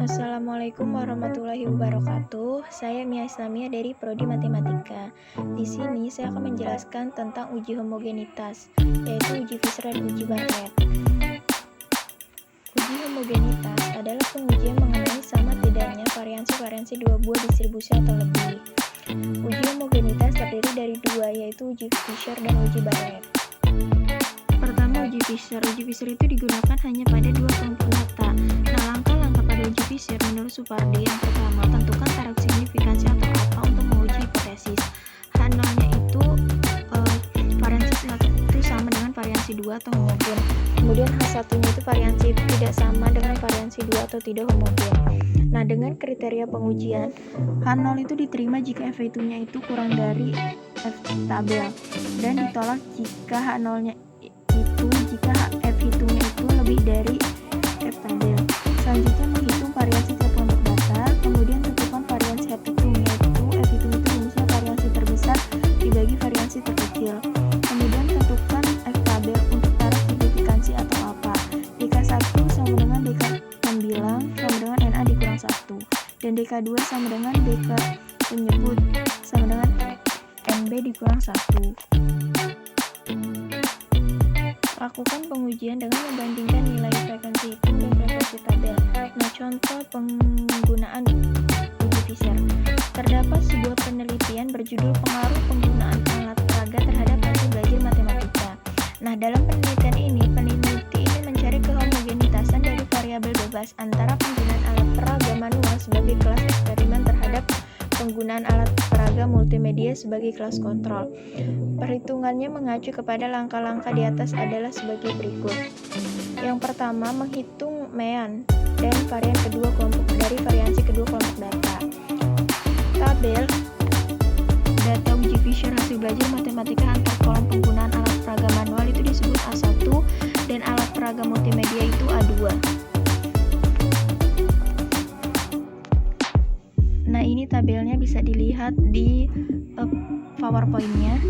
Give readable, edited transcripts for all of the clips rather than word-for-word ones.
Assalamualaikum warahmatullahi wabarakatuh. Saya Mia Islamia dari Prodi Matematika. Di sini saya akan menjelaskan tentang uji homogenitas, yaitu uji Fisher dan uji Barrett. Uji homogenitas adalah pengujian mengenai sama tidaknya variansi dua buah distribusi atau lebih. Uji homogenitas terdiri dari dua, yaitu uji Fisher dan uji Barrett. Pertama, uji Fisher. Uji Fisher itu digunakan hanya pada dua kelompok data. Nah, langkah-langkah pada uji Fisher menurut Supardi: yang pertama, tentukan taraf signifikansi atau apa untuk menguji hipotesis. H0-nya itu variansi 1 itu sama dengan variansi 2 atau homogen. Kemudian H1-nya itu variansi tidak sama dengan variansi 2 atau tidak homogen. Nah, dengan kriteria pengujian, H0 itu diterima jika F1-nya itu kurang dari F tabel dan ditolak jika H0-nya itu jika F1-nya itu lebih dari F tabel. Selanjutnya menghitung variansi tiap kelompok data, kemudian tentukan variansi F1, yaitu F1 itu rumusnya variansi terbesar dibagi variansi terkecil. Kemudian tentukan F tabel untuk taraf signifikansi atau apa. DK1 sama dengan DK9 sama dengan NA dikurang 1, dan DK2 sama dengan DK penyebut sama dengan NB dikurang 1. Lakukan pengujian dengan membandingkan nilai frekuensi hitung dan frekuensi tabel. Nah, contoh penggunaan uji Fisher. Terdapat sebuah penelitian berjudul Pengaruh Penggunaan Alat Peraga Terhadap Hasil Belajar Matematika. Nah, dalam penelitian ini, peneliti ini mencari kehomogenitasan dari variabel bebas antara penggunaan alat peraga manual sebagai kelas eksperimen terhadap penggunaan alat peraga multimedia sebagai kelas kontrol. Perhitungannya mengacu kepada langkah-langkah di atas adalah sebagai berikut. Yang pertama, menghitung mean dan varian kedua kelompok dari variansi kedua kelompok data. Tabel data uji Fisher hasil belajar matematika antar kolom penggunaan alat peraga manual itu disebut A1 dan alat peraga multimedia itu A2. Nah, ini tabelnya bisa dilihat di PowerPoint-nya.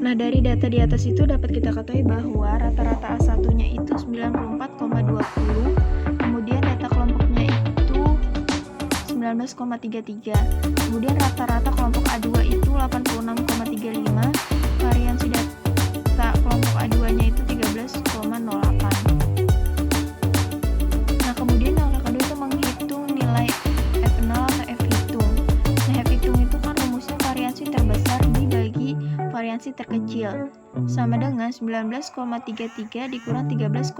Nah, dari data di atas itu dapat kita ketahui bahwa rata-rata A1-nya itu 94,20, kemudian data kelompoknya itu 19,33, kemudian rata-rata kelompok A2 itu 86,35, variansi data kelompok A2-nya itu 13,08. Nah, kemudian langkah kedua itu menghitung nilai F0 atau F-hitung. Nah, F-hitung itu kan rumusnya variansi terbesar dibagi variansi terkecil sama dengan 19,33 dikurang 13,08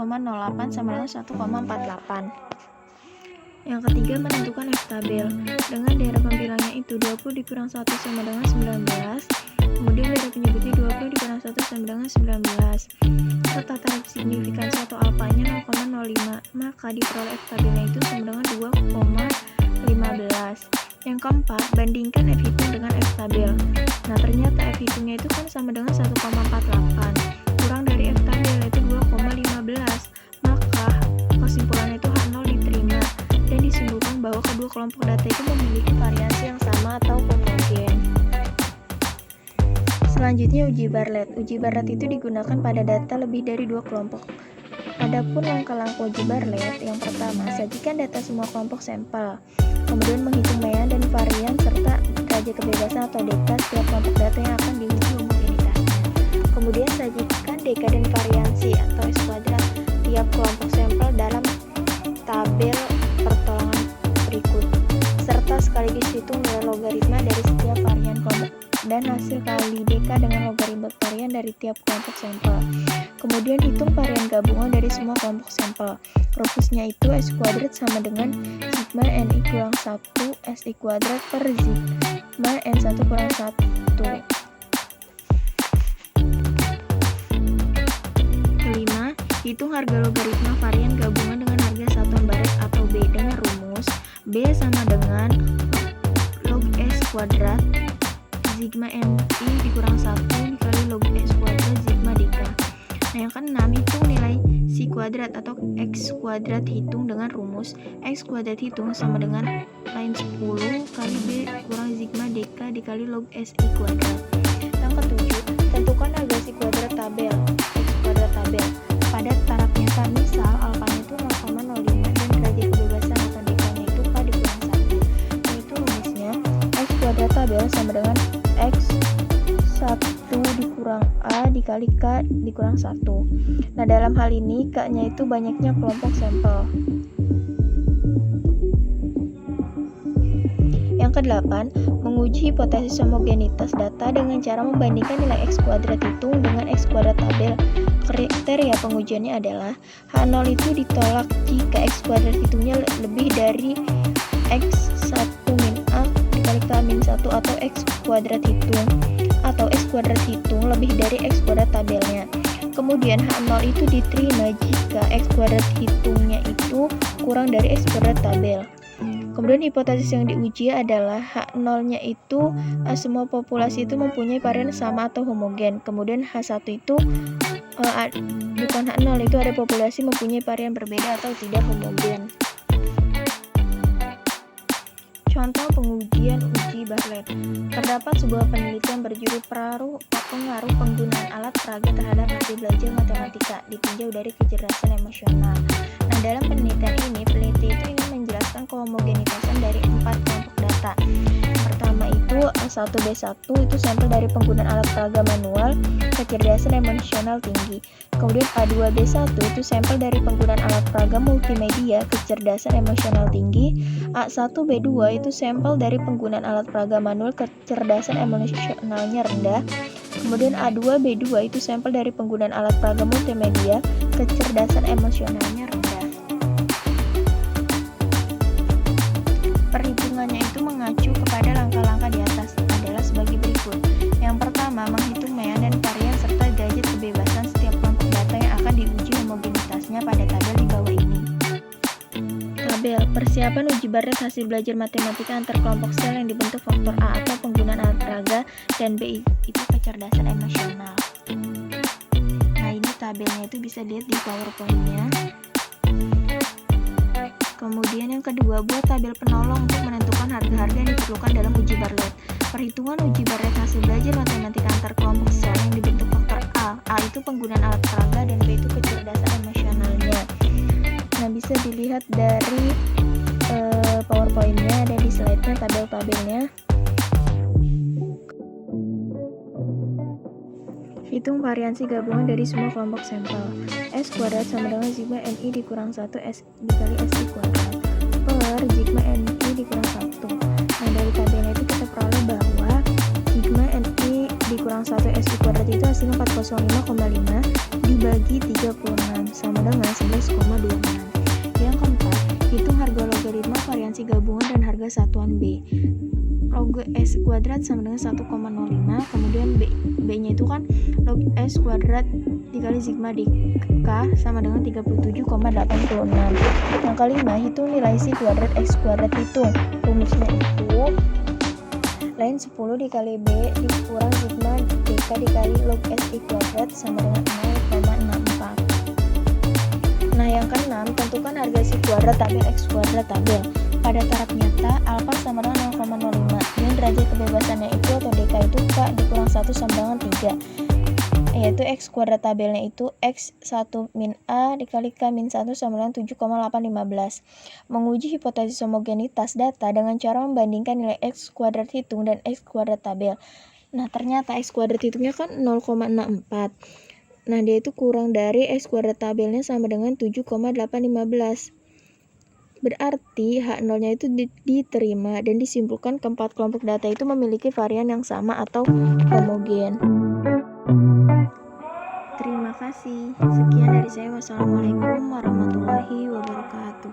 sama dengan 1,48. Yang ketiga, menentukan F tabel. Dengan daerah pembilangnya itu 20 dikurang 1 sama dengan 19, kemudian daerah penyebutnya 20 dikurang 1 sama dengan 19, serta taraf signifikansi atau alfanya 0,05, maka diperoleh F tabelnya itu sama dengan 2,15. Yang keempat, bandingkan F hitung dengan F tabel. Nah, ternyata F hitungnya itu kan sama dengan 1,48 kurang dari F tabel yaitu 2,15, maka kesimpulannya itu H0 diterima dan disimpulkan bahwa kedua kelompok data itu memiliki variansi yang sama atau homogen. Selanjutnya, uji Barrett. Uji Barrett itu digunakan pada data lebih dari dua kelompok. Adapun langkah-langkah uji Barrett, yang pertama, sajikan data semua kelompok sampel, kemudian menghitung mean dan varian serta derajat kebebasan atau DK setiap kelompok data yang akan diuji homogenitasnya. Kemudian sajikan DK dan variansi atau S kuadrat tiap kelompok sampel dalam tabel pertolongan berikut, serta sekaligus hitung nilai logaritma dari setiap varian kelompok dan hasil kali DK dengan logaritma varian dari tiap kelompok sampel. Kemudian hitung varian gabungan dari semua kelompok sampel. Rumusnya itu S kuadrat sama dengan sigma NI kurang 1 SI kuadrat per sigma N1 kurang 1. Kelima, hitung harga logaritma varian gabungan dengan harga satuan Barrett atau B dengan rumus B sama dengan log S kuadrat sigma NI dikurang 1 dikali log S kuadrat sigma DK. Nah, yang keenam, hitung nilai si kuadrat atau X kuadrat hitung dengan rumus X kuadrat hitung sama dengan lain 10 kali B kurang sigma DK dikali log SI kuadrat. Yang ketujuh, tentukan harga si kuadrat tabel X kuadrat tabel pada taraf nyata, misal alfanya itu dikali K dikurang 1. Nah, dalam hal ini K-nya itu banyaknya kelompok sampel. Yang ke-8, menguji hipotesis homogenitas data dengan cara membandingkan nilai X kuadrat hitung dengan X kuadrat tabel. Kriteria pengujiannya adalah H0 itu ditolak jika X kuadrat hitungnya lebih dari X1 min A dikali K min 1 atau X kuadrat hitung lebih dari X kuadrat tabelnya. Kemudian H0 itu diterima jika X kuadrat hitungnya itu kurang dari X kuadrat tabel. Kemudian hipotesis yang diuji adalah H0-nya itu semua populasi itu mempunyai varian sama atau homogen. Kemudian H1 itu bukan H0, itu ada populasi mempunyai varian berbeda atau tidak homogen. Contoh pengujian uji Bartlett. Terdapat sebuah penelitian berjudul pengaruh penggunaan alat peraga terhadap hasil belajar matematika ditinjau dari kecerdasan emosional. Nah, dalam penelitian ini, peneliti itu ingin menjelaskan kehomogenitasan dari 4 kelompok data. Pertama itu A1B1 itu sampel dari penggunaan alat peraga manual, kecerdasan emosional tinggi. Kemudian A2B1 itu sampel dari penggunaan alat peraga multimedia, kecerdasan emosional tinggi. A1B2 itu sampel dari penggunaan alat peraga manual, kecerdasan emosionalnya rendah. Kemudian A2B2 itu sampel dari penggunaan alat peraga multimedia, kecerdasan emosionalnya rendah. Perhitungannya itu mengacu kepada langkah-langkah di atas adalah sebagai berikut. Yang pertama, menghitung mean dan varian serta derajat kebebasan setiap kelompok data yang akan diuji homogenitasnya pada tabel di bawah ini. Tabel persiapan uji Bartlett hasil belajar matematika antar kelompok sel yang dibentuk faktor A atau penggunaan alat peraga, dan B itu kecerdasan emosional. Nah, ini tabelnya itu bisa dilihat di PowerPoint-nya. Kemudian yang kedua, buat tabel penolong untuk menentukan harga-harga yang diperlukan dalam uji Bartlett. Perhitungan uji Bartlett hasil belajar matematika antar kelompok sel yang dibentuk faktor A. A itu penggunaan alat peraga dan B itu kecerdasan emosionalnya. Nah, bisa dilihat dari PowerPoint-nya, ada di slide-nya tabel-tabelnya. Hitung variansi gabungan dari semua kelompok sampel. S kuadrat sama dengan sigma NI dikurang 1 S dikali SI kuadrat per sigma NI dikurang 1. Nah, dari tabelnya itu kita peroleh bahwa sigma NI dikurang 1 SI kuadrat itu hasilnya 405,5 dibagi 36 sama dengan 11,26. Yang keempat, hitung harga logaritma variansi gabungan dan harga satuan B. Log S kuadrat sama dengan 1,05, kemudian B-nya itu kan log S kuadrat dikali sigma di K sama dengan 37,86. Yang kelima, hitung nilai Si kuadrat X kuadrat hitung. Rumusnya itu lain 10 dikali B dikurang sigma DK dikali log SI kuadrat sama dengan 0,64. Nah, yang keenam, tentukan harga Si kuadrat tabel X kuadrat tabel. Pada taraf nyata, alfa sama dengan 0,05 dan derajat kebebasannya itu atau DK itu K dikurang 1 sama dengan 3, yaitu X kuadrat tabelnya itu X1 min A dikali K min 1 sama dengan 7,815. Menguji hipotesis homogenitas data dengan cara membandingkan nilai X kuadrat hitung dan X kuadrat tabel. Nah, ternyata X kuadrat hitungnya kan 0,64. Nah, dia itu kurang dari X kuadrat tabelnya sama dengan 7,815. Berarti H0-nya itu diterima dan disimpulkan keempat kelompok data itu memiliki varian yang sama atau homogen. Terima kasih. Sekian dari saya. Wassalamualaikum warahmatullahi wabarakatuh.